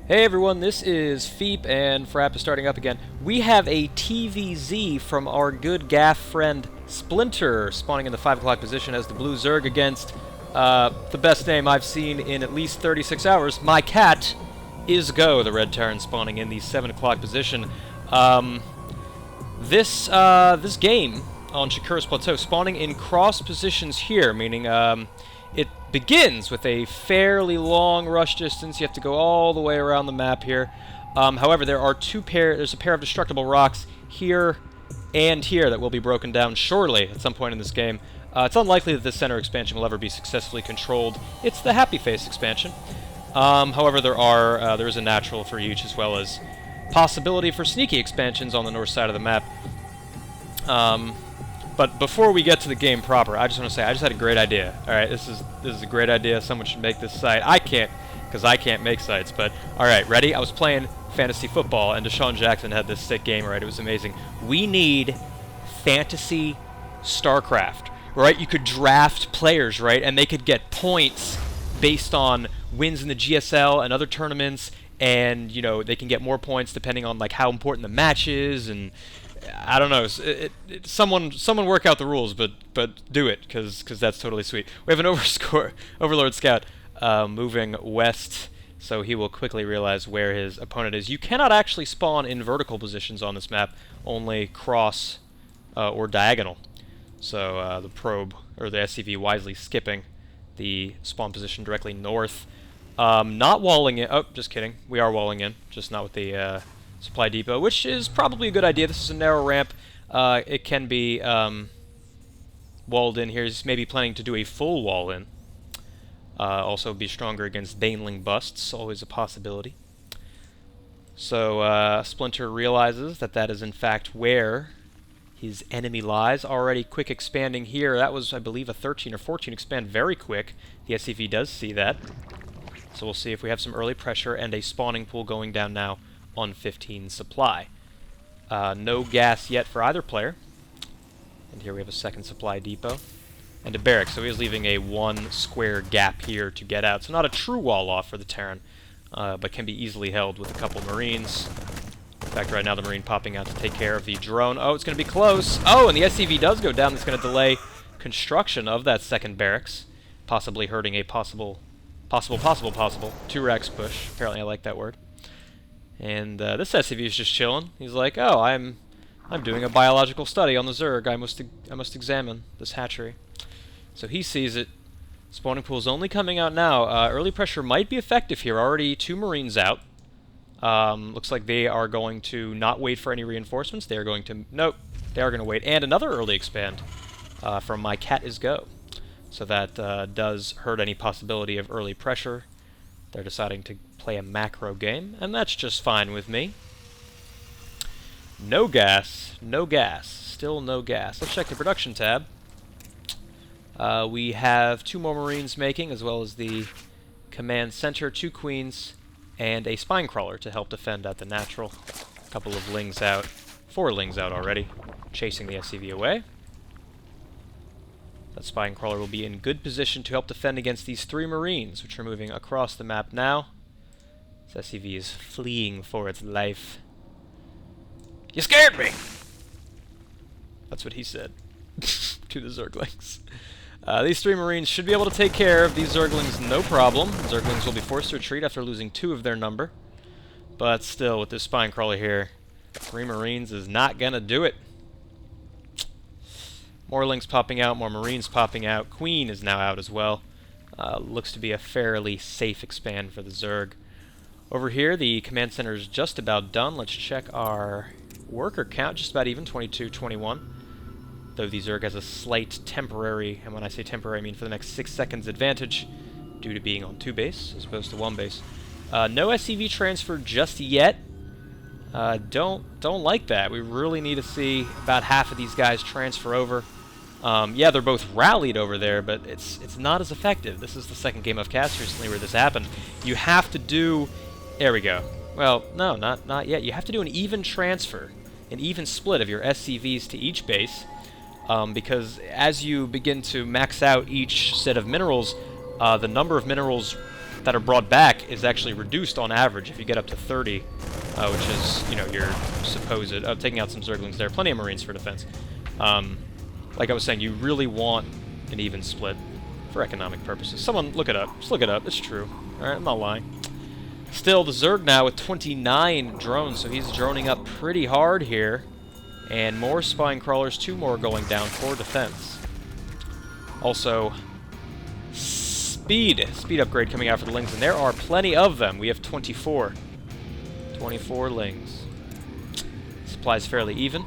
Hey everyone, this is Feep, and Frap is starting up again. We have a TVZ from our good gaff friend Splinter, spawning in the 5 o'clock position as the blue Zerg against the best name I've seen in at least 36 hours, MyCatIsGo, the red Terran spawning in the 7 o'clock position. This game on Shakur's Plateau, spawning in cross positions here, meaning it begins with a fairly long rush distance. You have to go all the way around the map here. However, there's a pair of destructible rocks here and here that will be broken down shortly at some point in this game. It's unlikely that this center expansion will ever be successfully controlled. It's the Happy Face expansion. However, there is a natural for each, as well as possibility for sneaky expansions on the north side of the map. But before we get to the game proper, I just want to say I just had a great idea. All right, this is a great idea. Someone should make this site. I can't, because I can't make sites. But all right, ready? I was playing fantasy football, and Deshaun Jackson had this sick game. Right, it was amazing. We need fantasy StarCraft. Right, you could draft players, right, and they could get points based on wins in the GSL and other tournaments, and they can get more points depending on like how important the match is and. I don't know. Someone work out the rules, but do it, because that's totally sweet. We have an Overlord Scout moving west, so he will quickly realize where his opponent is. You cannot actually spawn in vertical positions on this map, only cross or diagonal. So the probe, or the SCV, wisely skipping the spawn position directly north. Not walling in. Oh, just kidding. We are walling in, just not with the supply depot, which is probably a good idea. This is a narrow ramp. It can be walled in here. He's maybe planning to do a full wall in. Also be stronger against Baneling busts, always a possibility. So Splinter realizes that is in fact where his enemy lies. Already quick expanding here. That was, I believe, a 13 or 14 expand, very quick. The SCV does see that. So we'll see if we have some early pressure and a spawning pool going down now on 15 supply. No gas yet for either player. And here we have a second supply depot. And a barrack, so he's leaving a 1 square gap here to get out. So not a true wall off for the Terran, but can be easily held with a couple Marines. In fact, right now the Marine popping out to take care of the drone. Oh, it's going to be close. Oh, and the SCV does go down. That's going to delay construction of that second barracks, possibly hurting a possible 2-Rex push. Apparently I like that word. And this SCV is just chilling. He's like, "Oh, I'm doing a biological study on the Zerg. I must examine this hatchery." So he sees it. Spawning pool is only coming out now. Early pressure might be effective here. Already 2 Marines out. Looks like they are going to not wait for any reinforcements. They are going to nope. They are going to wait. And another early expand from MyCatIsGo. So that does hurt any possibility of early pressure. They're deciding to play a macro game, and that's just fine with me. No gas, still no gas. Let's check the production tab. We have 2 more Marines making, as well as the command center, 2 Queens, and a spine crawler to help defend at the natural. A couple of Lings out, 4 Lings out already, chasing the SCV away. That spine crawler will be in good position to help defend against these 3 Marines, which are moving across the map now. This SCV is fleeing for its life. "You scared me!" That's what he said to the Zerglings. These 3 Marines should be able to take care of these Zerglings, no problem. Zerglings will be forced to retreat after losing 2 of their number. But still, with this spine crawler here, 3 Marines is not gonna do it. More Lings popping out, more Marines popping out. Queen is now out as well. Looks to be a fairly safe expand for the Zerg. Over here, the command center is just about done. Let's check our worker count. Just about even, 22, 21. Though the Zerg has a slight temporary, and when I say temporary, I mean for the next 6 seconds advantage, due to being on 2 base as opposed to 1 base. No SCV transfer just yet. Don't like that. We really need to see about half of these guys transfer over. Yeah, they're both rallied over there, but it's not as effective. This is the second game I've cast recently where this happened. You have to do... There we go. Well, no, not yet. You have to do an even transfer, an even split of your SCVs to each base, because as you begin to max out each set of minerals, the number of minerals that are brought back is actually reduced on average if you get up to 30, which is, you know, your supposed... taking out some Zerglings there. Plenty of Marines for defense. Like I was saying, you really want an even split for economic purposes. Someone, look it up. Just look it up. It's true. Alright, I'm not lying. Still, the Zerg now with 29 drones, so he's droning up pretty hard here. And more Spine Crawlers, 2 more going down for defense. Also, speed upgrade coming out for the Lings, and there are plenty of them. We have 24. 24 Lings. Supply's fairly even.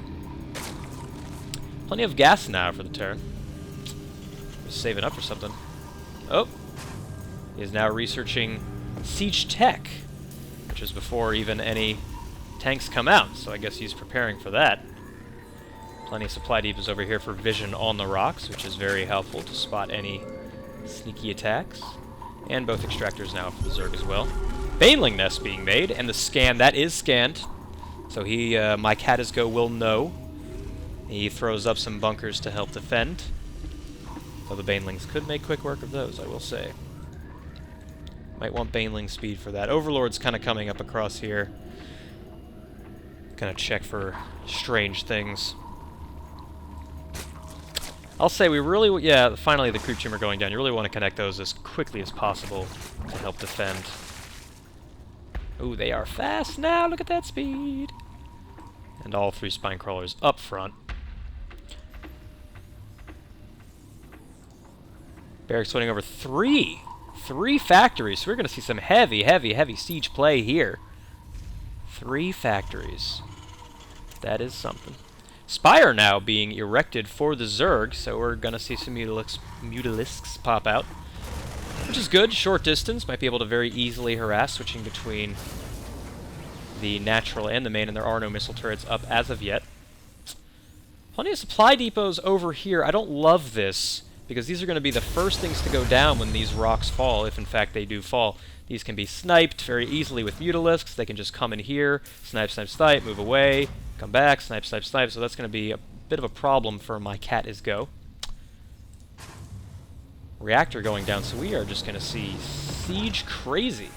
Plenty of gas now for the Terran. Just saving up for something. Oh! He is now researching siege tech, which is before even any tanks come out, so I guess he's preparing for that. Plenty of supply depots over here for vision on the rocks, which is very helpful to spot any sneaky attacks. And both extractors now for the Zerg as well. Baneling nest being made, and the scan, that is scanned. So he, MyCatIsGo will know. He throws up some bunkers to help defend. Though the Banelings could make quick work of those, I will say. Might want Baneling speed for that. Overlord's kind of coming up across here. Gonna check for strange things. I'll say we really, yeah, finally the creep tumor going down. You really want to connect those as quickly as possible to help defend. Ooh, they are fast now. Look at that speed. And all 3 spine crawlers up front. Barracks winning over 3 factories. So we're going to see some heavy siege play here. 3 factories. That is something. Spire now being erected for the Zerg, so we're going to see some Mutalisks pop out. Which is good. Short distance. Might be able to very easily harass, switching between the natural and the main, and there are no missile turrets up as of yet. Plenty of supply depots over here. I don't love this, because these are going to be the first things to go down when these rocks fall, if in fact they do fall. These can be sniped very easily with Mutalisks. They can just come in here, snipe, move away, come back, snipe. So that's going to be a bit of a problem for MyCatIsGo. Reactor going down, so we are just going to see siege crazy.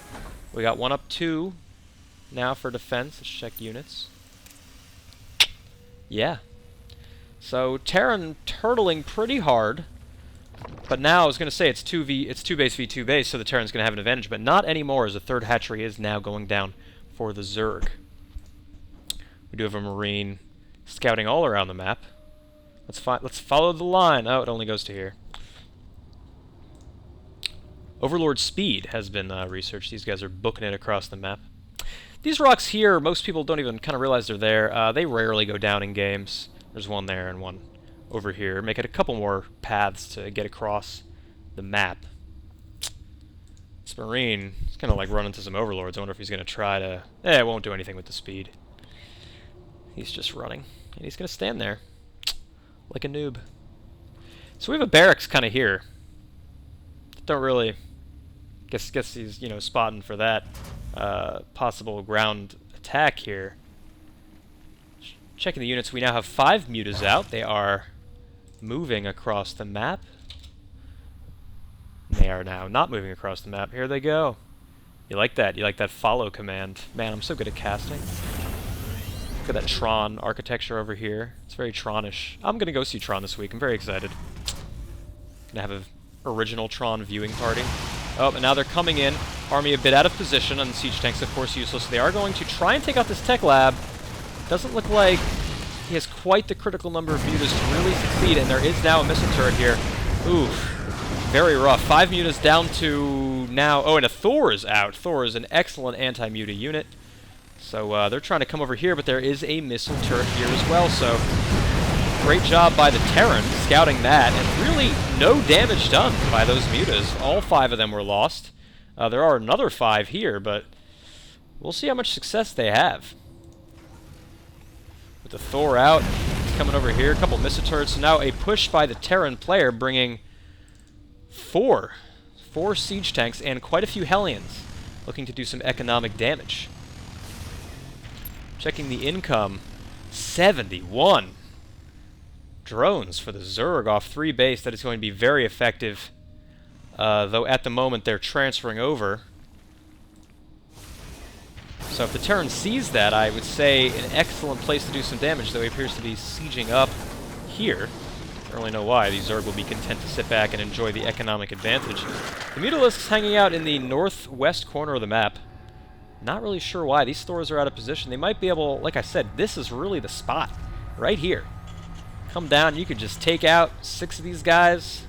We got 1 up 2 now for defense. Let's check units. Yeah. So Terran turtling pretty hard. But now I was going to say it's 2 base v 2 base, so the Terran's going to have an advantage, but not anymore, as the 3rd hatchery is now going down for the Zerg. We do have a Marine scouting all around the map. Let's follow the line. Oh, it only goes to here. Overlord speed has been researched. These guys are booking it across the map. These rocks here, most people don't even kind of realize they're there. They rarely go down in games. There's one there and one over here. Make it a couple more paths to get across the map. This Marine is going to like run into some Overlords. I wonder if he's going to try to... it won't do anything with the speed. He's just running. And he's going to stand there. Like a noob. So we have a barracks kind of here. Don't really... Guess he's, you know, spotting for that possible ground attack here. Checking the units, we now have 5 mutas out. They are moving across the map. They are now not moving across the map. Here they go. You like that? You like that follow command? Man, I'm so good at casting. Look at that Tron architecture over here. It's very Tronish. I'm gonna go see Tron this week. I'm very excited. Gonna have an original Tron viewing party. Oh, and now they're coming in. Army a bit out of position, and the siege tanks, of course, useless. They are going to try and take out this tech lab. Doesn't look like he has quite the critical number of mutas to really succeed, and there is now a missile turret here. Oof. Very rough. 5 mutas down to now... Oh, and a Thor is out. Thor is an excellent anti-muta unit. So they're trying to come over here, but there is a missile turret here as well, so... Great job by the Terran scouting that, and really no damage done by those mutas. All 5 of them were lost. There are another 5 here, but we'll see how much success they have. With the Thor out, he's coming over here, a couple missile turrets. So now a push by the Terran player bringing 4 siege tanks and quite a few Hellions, looking to do some economic damage. Checking the income, 71 drones for the Zerg off 3 base. That is going to be very effective, though at the moment they're transferring over So if the Terran sees that, I would say an excellent place to do some damage, though he appears to be sieging up here. I don't really know why. The Zerg will be content to sit back and enjoy the economic advantage. The Mutalisk's hanging out in the northwest corner of the map. Not really sure why. These Thors are out of position. They might be able, like I said, this is really the spot. Right here. Come down, you could just take out 6 of these guys.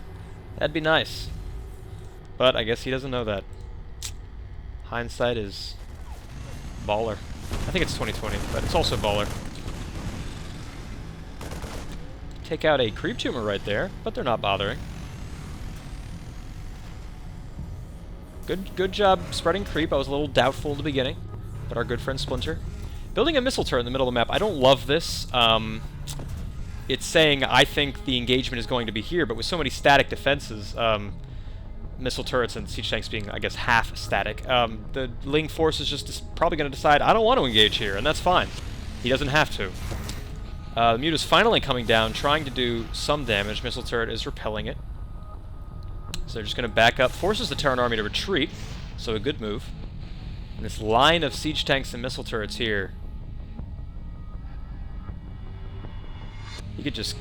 That'd be nice. But I guess he doesn't know that. Hindsight is baller. I think it's 2020, but it's also baller. Take out a creep tumor right there, but they're not bothering. Good job spreading creep. I was a little doubtful at the beginning, but our good friend Splinter. Building a missile turret in the middle of the map. I don't love this. It's saying I think the engagement is going to be here, but with so many static defenses, missile turrets and siege tanks being, I guess, half static, the Ling force is just probably going to decide, I don't want to engage here, and that's fine. He doesn't have to. The Mute is finally coming down, trying to do some damage. Missile turret is repelling it. So they're just going to back up. Forces the Terran army to retreat, so a good move. And this line of siege tanks and missile turrets here. You could just...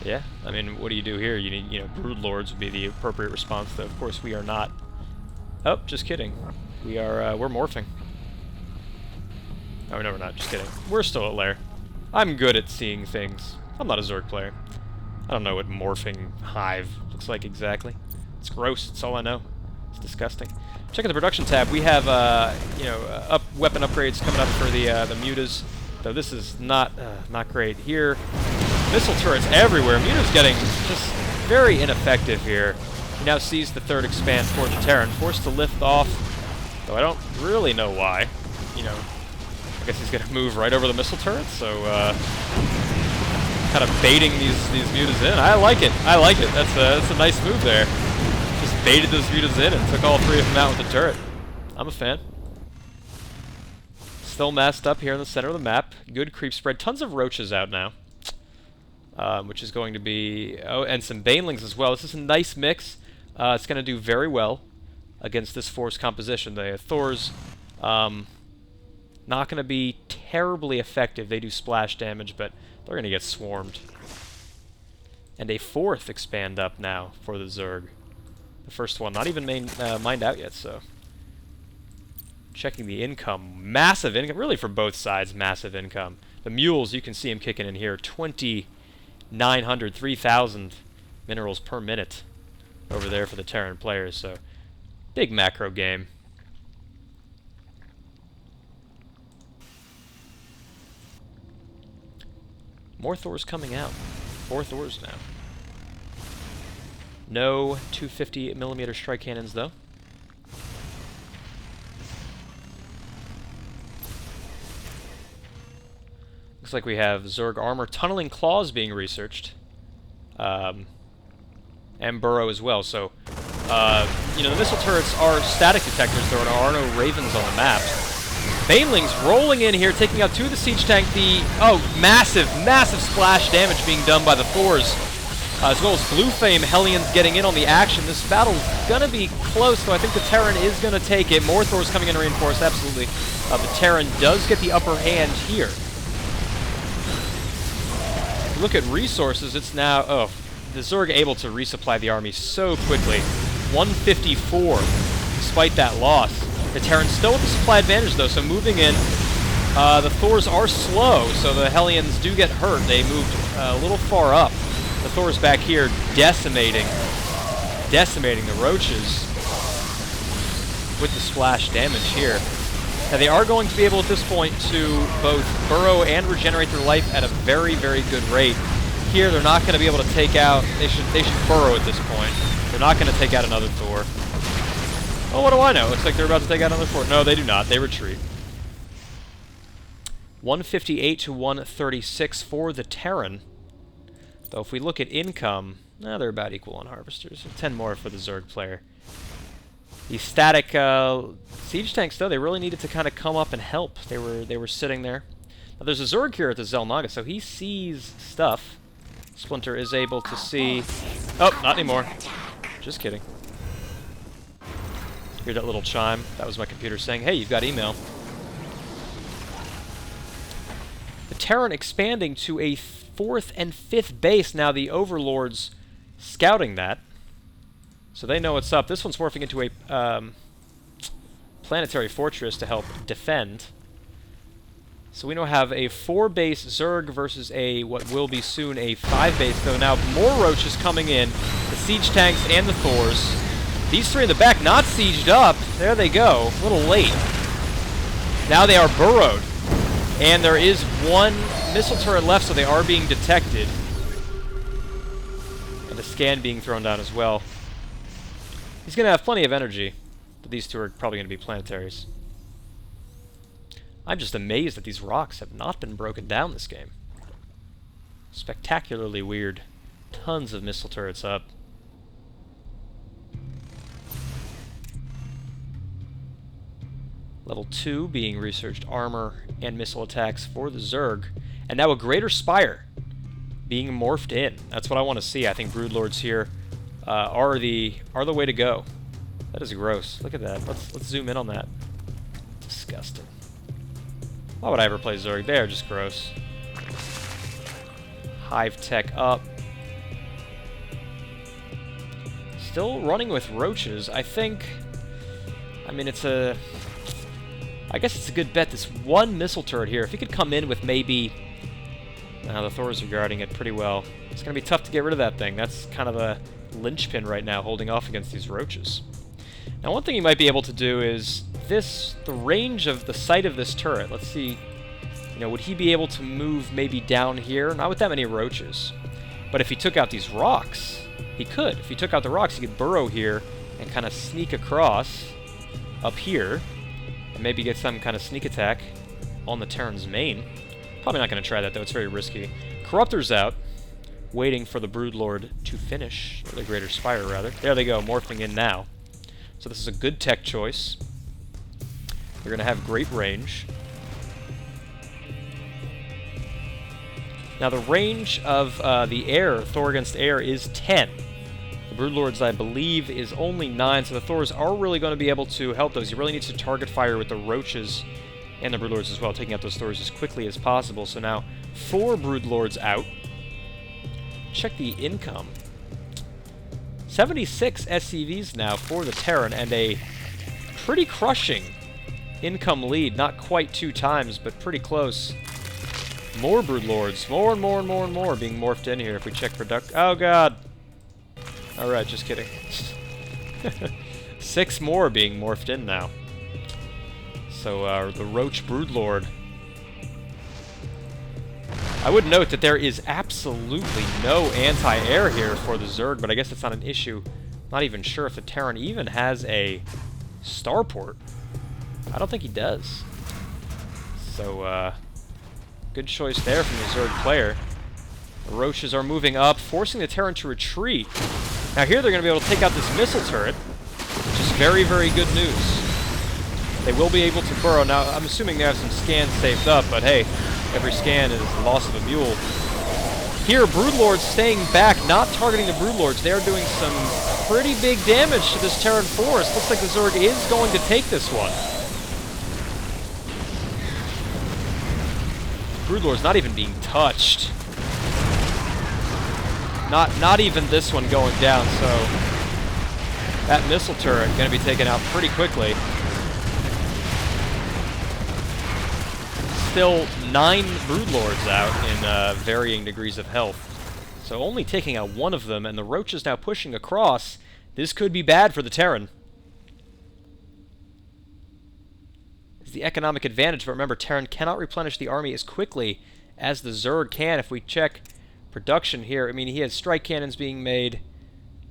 Yeah, I mean, what do you do here? You need, Brood Lords would be the appropriate response, though of course we are not. Oh, just kidding. We're morphing. Oh, no, we're not. Just kidding. We're still at lair. I'm good at seeing things. I'm not a Zerg player. I don't know what morphing hive looks like exactly. It's gross. It's all I know. It's disgusting. Check out the production tab. We have, weapon upgrades coming up for the Mutas. Though this is not great. Here, missile turrets everywhere. Muta's getting just very ineffective here. He now sees the third expand towards the Terran, forced to lift off. Though I don't really know why. I guess he's going to move right over the missile turrets, so kind of baiting these Mutas in. I like it. I like it. That's a nice move there. Just baited those Mutas in and took all 3 of them out with the turret. I'm a fan. Still masked up here in the center of the map. Good creep spread. Tons of roaches out now. Which is going to be... Oh, and some banelings as well. This is a nice mix. It's going to do very well against this force composition. The Thors... not going to be terribly effective. They do splash damage, but they're going to get swarmed. And a 4th expand up now for the Zerg. The first one not even mined out yet, so... Checking the income. Massive income. Really for both sides, massive income. The mules, you can see them kicking in here. 2,900, 3,000 minerals per minute over there for the Terran players, so... Big macro game. More Thors coming out. 4 Thors now. No 250mm strike cannons, though. Looks like we have Zerg armor, tunneling claws being researched. And burrow as well, so... the missile turrets are static detectors, there are no ravens on the map. Banelings rolling in here, taking out 2 of the siege tank. Massive splash damage being done by the Thors. As well as Blue Flame Hellions getting in on the action. This battle's gonna be close, so I think the Terran is gonna take it. More Thors coming in to reinforce, absolutely. The Terran does get the upper hand here. If you look at resources, it's now... Oh, the Zerg able to resupply the army so quickly. 154, despite that loss. The Terrans still with the supply advantage, though, so moving in. The Thors are slow, so the Hellions do get hurt. They moved a little far up. The Thors back here decimating the roaches with the splash damage here. Now, they are going to be able at this point to both burrow and regenerate their life at a very, very good rate. Here, they're not going to be able to take out... They should burrow at this point. They're not going to take out another Thor. Oh, what do I know? Looks like they're about to take out another Thor. No, they do not. They retreat. 158 to 136 for the Terran. Though if we look at income, they're about equal on Harvesters. 10 more for the Zerg player. The static siege tanks, though, they really needed to kind of come up and help. They were sitting there. Now, there's a Zerg here at the Zelnaga, so he sees stuff. Splinter is able to see... Oh, not anymore. Just kidding. Hear that little chime? That was my computer saying, hey, you've got email. The Terran expanding to a 4th and 5th base. Now the Overlord's scouting that. So they know what's up. This one's morphing into a planetary fortress to help defend. So we now have a 4-base Zerg versus a, what will be soon, a 5-base. Though now more Roaches coming in. The Siege Tanks and the Thors. These three in the back not sieged up. There they go. A little late. Now they are burrowed. And there is one missile turret left, so they are being detected. And a scan being thrown down as well. He's going to have plenty of energy. But these two are probably going to be planetaries. I'm just amazed that these rocks have not been broken down this game. Spectacularly weird. Tons of missile turrets up. Level 2 being researched armor and missile attacks for the Zerg. And now a Greater Spire being morphed in. That's what I want to see. I think Broodlords here are the way to go. That is gross. Look at that. Let's zoom in on that. Disgusting. Why would I ever play Zerg? They are just gross. Hive tech up. Still running with Roaches. I mean, I guess it's a good bet. This one missile turret here, if he could come in with maybe... the Thors are guarding it pretty well. It's going to be tough to get rid of that thing. That's kind of a linchpin right now, holding off against these Roaches. Now, one thing you might be able to do is the range of the sight of this turret. Let's see, would he be able to move maybe down here? Not with that many Roaches. But if he took out these rocks, he could. If he took out the rocks, he could burrow here and kind of sneak across up here and maybe get some kind of sneak attack on the Terran's main. Probably not going to try that, though. It's very risky. Corruptor's out, waiting for the Broodlord to finish, or the Greater Spire, rather. There they go, morphing in now. So this is a good tech choice. They're going to have great range. Now the range of the air, Thor against air, is 10. The Broodlords, I believe, is only 9, so the Thors are really going to be able to help those. He really needs to target fire with the Roaches and the Broodlords as well, taking out those Thors as quickly as possible. So now 4 Broodlords out. Check the income. 76 SCVs now for the Terran, and a pretty crushing income lead. Not quite 2 times, but pretty close. More Broodlords. More and more and more and more being morphed in here if we check product. Oh, God. Alright, just kidding. 6 more being morphed in now. So, the Roach Broodlord. I would note that there is absolutely no anti-air here for the Zerg, but I guess it's not an issue. Not even sure if the Terran even has a starport. I don't think he does. So, good choice there from the Zerg player. The Roaches are moving up, forcing the Terran to retreat. Now here they're going to be able to take out this missile turret, which is very, very good news. They will be able to burrow. Now, I'm assuming they have some scans saved up, but hey, every scan is the loss of a mule. Here, Broodlords staying back, not targeting the Broodlords. They are doing some pretty big damage to this Terran force. Looks like the Zerg is going to take this one. Broodlord's not even being touched. Not even this one going down, so that missile turret going to be taken out pretty quickly. Still 9 Broodlords out in varying degrees of health. So only taking out one of them, and the Roach is now pushing across. This could be bad for the Terran. It's the economic advantage, but remember, Terran cannot replenish the army as quickly as the Zerg can. If we check production here, I mean, he has strike cannons being made,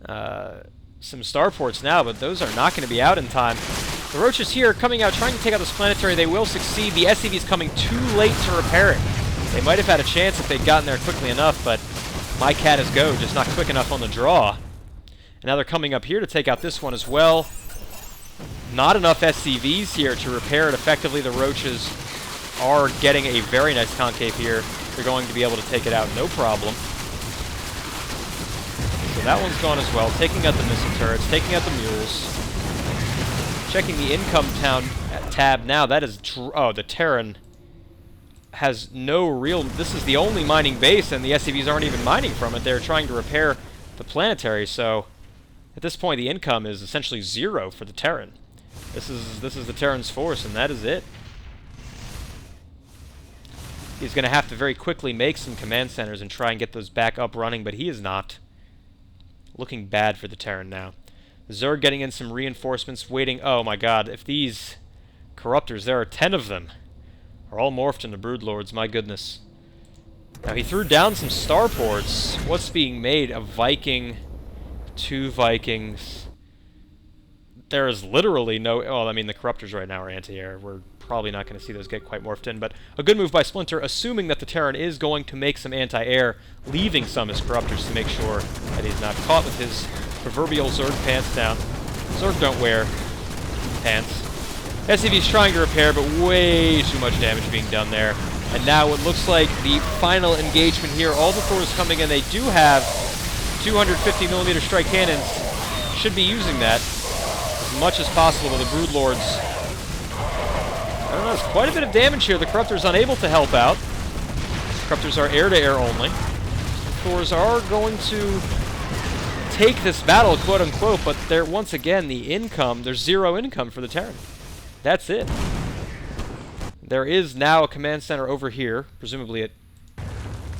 some starports now, but those are not going to be out in time. The Roaches here coming out, trying to take out this planetary. They will succeed. The SCV's coming too late to repair it. They might have had a chance if they'd gotten there quickly enough, but MyCatIsGo just not quick enough on the draw. And now they're coming up here to take out this one as well. Not enough SCVs here to repair it effectively. The Roaches are getting a very nice concave here. They're going to be able to take it out, no problem. So that one's gone as well. Taking out the missile turrets, taking out the mules. Checking the income town tab now. That is... oh, the Terran has no real... This is the only mining base, and the SCVs aren't even mining from it. They're trying to repair the planetary, so... At this point, the income is essentially 0 for the Terran. This is the Terran's force, and that is it. He's going to have to very quickly make some command centers and try and get those back up running, but he is not. Looking bad for the Terran now. Zerg getting in some reinforcements, waiting... Oh my god, if these corruptors, there are 10 of them, are all morphed into broodlords, my goodness. Now he threw down some starports. What's being made? A Viking, 2 Vikings. There is literally no... Well, I mean, the corruptors right now are anti-air. We're probably not going to see those get quite morphed in, but a good move by Splinter, assuming that the Terran is going to make some anti-air, leaving some as corruptors to make sure that he's not caught with his proverbial Zerg pants down. Zerg don't wear pants. SCV's trying to repair, but way too much damage being done there. And now it looks like the final engagement here. All the Thors coming in. They do have 250mm strike cannons. Should be using that as much as possible with the broodlords. I don't know, there's quite a bit of damage here. The Corruptor's unable to help out. Corruptors are air-to-air only. Thors are going to take this battle, quote-unquote, but there, once again, the income, there's 0 income for the Terran. That's it. There is now a command center over here. Presumably it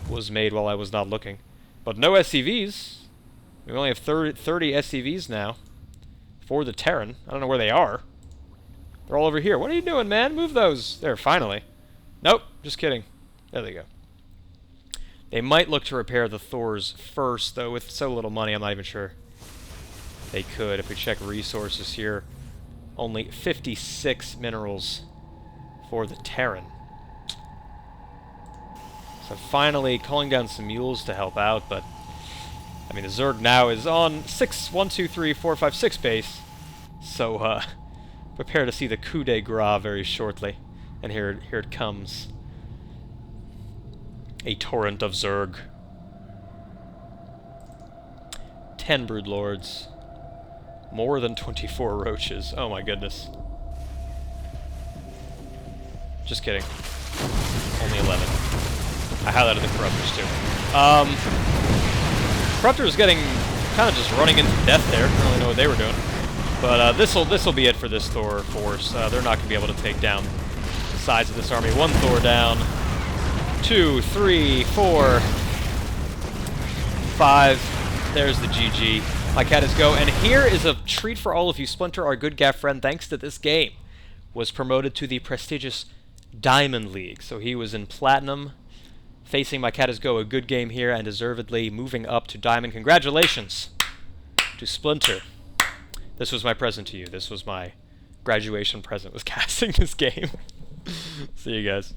was made while I was not looking. But no SCVs. We only have 30 SCVs now for the Terran. I don't know where they are. They're all over here. What are you doing, man? Move those. There, finally. Nope, just kidding. There they go. They might look to repair the Thors first, though with so little money, I'm not even sure they could. If we check resources here, only 56 minerals for the Terran. So finally calling down some mules to help out, but I mean the Zerg now is on 1, 2, 3, 4, 5, 6 base. So prepare to see the coup de grace very shortly. And here it comes. A torrent of Zerg. 10 broodlords. More than 24 roaches. Oh my goodness. Just kidding. Only 11. I highlighted the Corruptors too. Corruptors getting kind of just running into death there. I don't really know what they were doing. But this'll be it for this Thor force. They're not going to be able to take down the size of this army. 1 Thor down. 2, 3, 4, 5. There's the GG. MyCatIsGo. And here is a treat for all of you. Splinter, our good gaff friend, thanks to this game, was promoted to the prestigious Diamond League. So he was in Platinum, facing MyCatIsGo, a good game here, and deservedly moving up to Diamond. Congratulations to Splinter. This was my present to you. This was my graduation present, was casting this game. See you guys.